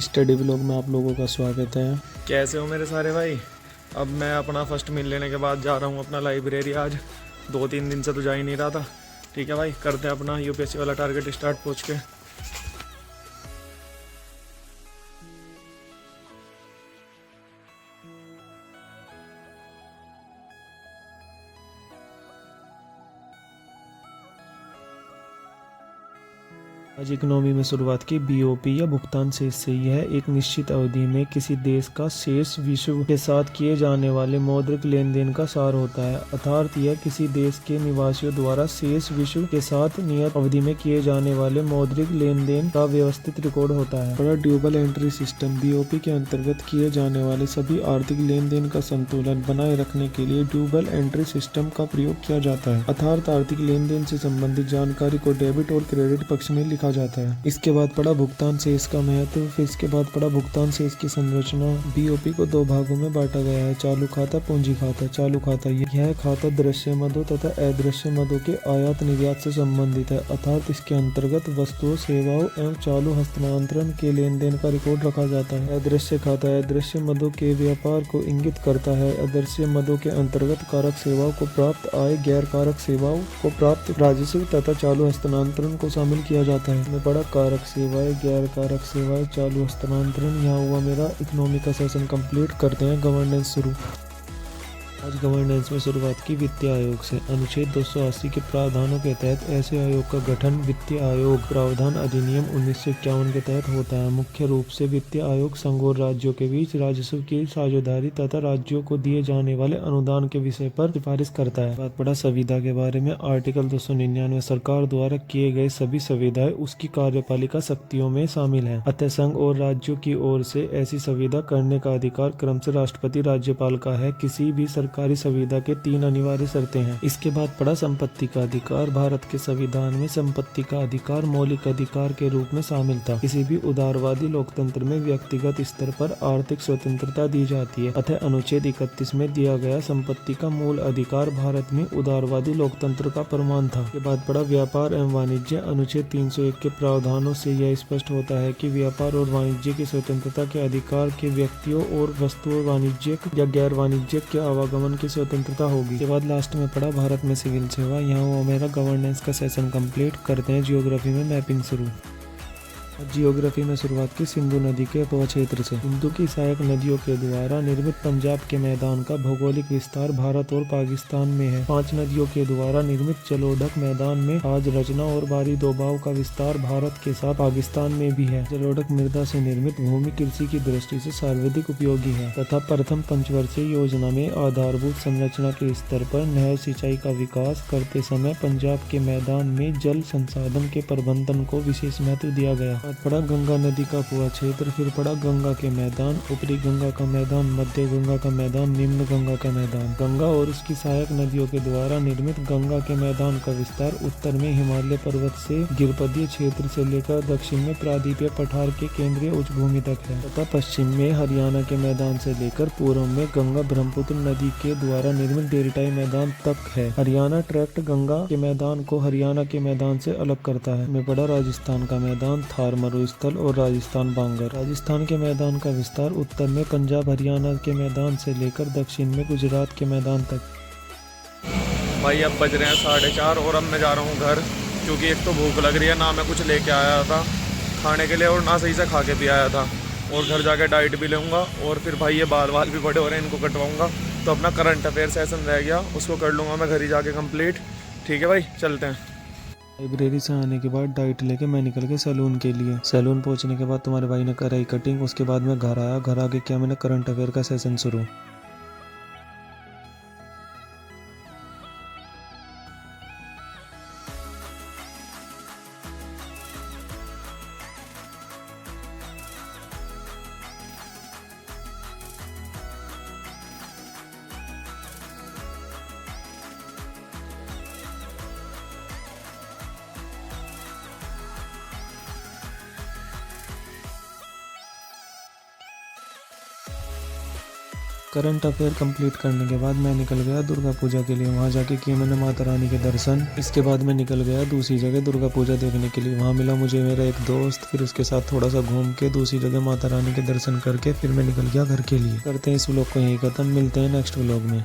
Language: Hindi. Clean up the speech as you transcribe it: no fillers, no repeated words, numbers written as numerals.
स्टडी व्लॉग में आप लोगों का स्वागत है। कैसे हो मेरे सारे भाई। अब मैं अपना फर्स्ट मील लेने के बाद जा रहा हूँ अपना लाइब्रेरी। आज 2-3 दिन से तो जा ही नहीं रहा था। ठीक है भाई, करते हैं अपना यूपीएससी वाला टारगेट स्टार्ट पहुँच के। आज इकोनॉमी में शुरुआत की बीओपी या भुगतान शेष से यह एक निश्चित अवधि में किसी देश का शेष विश्व के साथ किए जाने वाले मौद्रिक लेन देन का सार होता है। अर्थात यह किसी देश के निवासियों द्वारा शेष विश्व के साथ नियत अवधि में किए जाने वाले मौद्रिक लेन देन का व्यवस्थित रिकॉर्ड होता है। बड़ा ड्यूबल एंट्री सिस्टम बीओपी के अंतर्गत किए जाने वाले सभी आर्थिक लेन देन का संतुलन बनाए रखने के लिए ड्यूबल एंट्री सिस्टम का प्रयोग किया जाता है। अर्थात आर्थिक लेन देन से संबंधित जानकारी को डेबिट और क्रेडिट पक्ष में लिखा जाता है। इसके बाद पड़ा भुगतान शेष का महत्व। फिर इसके बाद पड़ा भुगतान शेष की संरचना। बीओपी को 2 भागों में बांटा गया है, चालू खाता, पूंजी खाता। चालू खाता यह खाता दृश्य मदों तथा अदृश्य मदों के आयात निर्यात से संबंधित है, अर्थात इसके अंतर्गत वस्तुओं, सेवाओं एवं चालू हस्तांतरण के लेन देन का रिकॉर्ड रखा जाता है। अदृश्य खाता अदृश्य मदों के व्यापार को इंगित करता है। अदृश्य मदों के अंतर्गत कारक सेवाओं को प्राप्त आय, गैर कारक सेवाओं को प्राप्त राजस्व तथा चालू हस्तांतरण को शामिल किया जाता है। में बड़ा कारक सेवाएं, गैर कारक सेवाएं, चालू हस्तांतरण। यहाँ हुआ मेरा इकोनॉमी का सेशन कंप्लीट। करते हैं गवर्नेंस शुरू। आज गवर्नेंस में शुरुआत की वित्तीय आयोग से। अनुच्छेद 280 के प्रावधानों के तहत ऐसे आयोग का गठन वित्तीय आयोग प्रावधान अधिनियम 1951 के तहत होता है। मुख्य रूप से वित्तीय आयोग संघ और राज्यों के बीच राजस्व की साझेदारी तथा राज्यों को दिए जाने वाले अनुदान के विषय पर सिफारिश करता है। बात पड़ा संविदा के बारे में। आर्टिकल 299 सरकार द्वारा किए गए सभी संविदाएं उसकी कार्यपालिका शक्तियों में शामिल है। अतः संघ और राज्यों की ओर से ऐसी संविदा करने का अधिकार क्रम से राष्ट्रपति, राज्यपाल का है। किसी भी सरकारी संविदा के 3 अनिवार्य शर्तें हैं। इसके बाद पड़ा संपत्ति का अधिकार। भारत के संविधान में संपत्ति का अधिकार मौलिक अधिकार के रूप में शामिल था। किसी भी उदारवादी लोकतंत्र में व्यक्तिगत स्तर पर आर्थिक स्वतंत्रता दी जाती है। अतः अनुच्छेद 31 में दिया गया संपत्ति का मूल अधिकार भारत में उदारवादी लोकतंत्र का प्रमाण था। के बाद पड़ा व्यापार एवं वाणिज्य। अनुच्छेद 301 के प्रावधानों से यह स्पष्ट होता है कि व्यापार और वाणिज्य की स्वतंत्रता के अधिकार के व्यक्तियों और वस्तुओं वाणिज्यिक या गैर वाणिज्यिक के आवागमन की स्वतंत्रता होगी। के बाद लास्ट में पड़ा भारत में सिविल सेवा। यहाँ वो मेरा गवर्नेंस का सेशन कंप्लीट। करते हैं जियोग्राफी में मैपिंग शुरू। जियोग्राफी में शुरुआत की सिंधु नदी के अपवा क्षेत्र से। सिंधु की सहायक नदियों के द्वारा निर्मित पंजाब के मैदान का भौगोलिक विस्तार भारत और पाकिस्तान में है। 5 नदियों के द्वारा निर्मित जलोढ़क मैदान में आज रचना और बारी दोबाव का विस्तार भारत के साथ पाकिस्तान में भी है। जलोढ़क मृदा से निर्मित भूमि कृषि की दृष्टि से सर्वाधिक उपयोगी है तथा प्रथम पंचवर्षीय योजना में आधारभूत संरचना के स्तर पर नहर सिंचाई का विकास करते समय पंजाब के मैदान में जल संसाधन के प्रबंधन को विशेष महत्व दिया गया। पड़ा गंगा नदी का अपवा क्षेत्र। फिर पड़ा गंगा के मैदान, ऊपरी गंगा का मैदान, मध्य गंगा का मैदान, निम्न गंगा का मैदान। गंगा और उसकी सहायक नदियों के द्वारा निर्मित गंगा के मैदान का विस्तार उत्तर में हिमालय पर्वत से गिरपदीय क्षेत्र से लेकर दक्षिण में प्रादीपीय पठार के केंद्रीय उच्च भूमि तक है तथा पश्चिम में हरियाणा के मैदान से लेकर पूर्व में गंगा ब्रह्मपुत्र नदी के द्वारा निर्मित डेल्टाई मैदान तक है। हरियाणा ट्रैक्ट गंगा के मैदान को हरियाणा के मैदान से अलग करता है। में पड़ा राजस्थान का मैदान, थार मरुस्थल और राजस्थान बांगर। राजस्थान के मैदान का विस्तार उत्तर में पंजाब हरियाणा के मैदान से लेकर दक्षिण में गुजरात के मैदान तक। भाई अब बज रहे हैं 4:30 और अब मैं जा रहा हूँ घर, क्योंकि एक तो भूख लग रही है, ना मैं कुछ लेके आया था खाने के लिए और ना सही से खा के भी आया था। और घर जाके डाइट भी लूँगा और फिर भाई ये बाल भी बड़े हो रहे हैं, इनको कटवाऊँगा। तो अपना करंट अफेयर सेशन रह गया, उसको कर लूँगा मैं घर ही जाके कंप्लीट। ठीक है भाई, चलते हैं। लाइब्रेरी से आने के बाद डाइट लेके मैं निकल गया सैलून के लिए। सैलून पहुंचने के बाद तुम्हारे भाई ने कराई कटिंग। उसके बाद मैं घर आया। घर आके क्या मैंने करंट अफेयर का सेशन शुरू। करंट अफेयर कंप्लीट करने के बाद मैं निकल गया दुर्गा पूजा के लिए। वहाँ जाके किए मैंने माता रानी के दर्शन। इसके बाद मैं निकल गया दूसरी जगह दुर्गा पूजा देखने के लिए। वहाँ मिला मुझे मेरा एक दोस्त, फिर उसके साथ थोड़ा सा घूम के दूसरी जगह माता रानी के दर्शन करके फिर मैं निकल गया घर के लिए। करते हैं इस व्लॉग को यहीं खत्म, मिलते हैं नेक्स्ट व्लॉग में।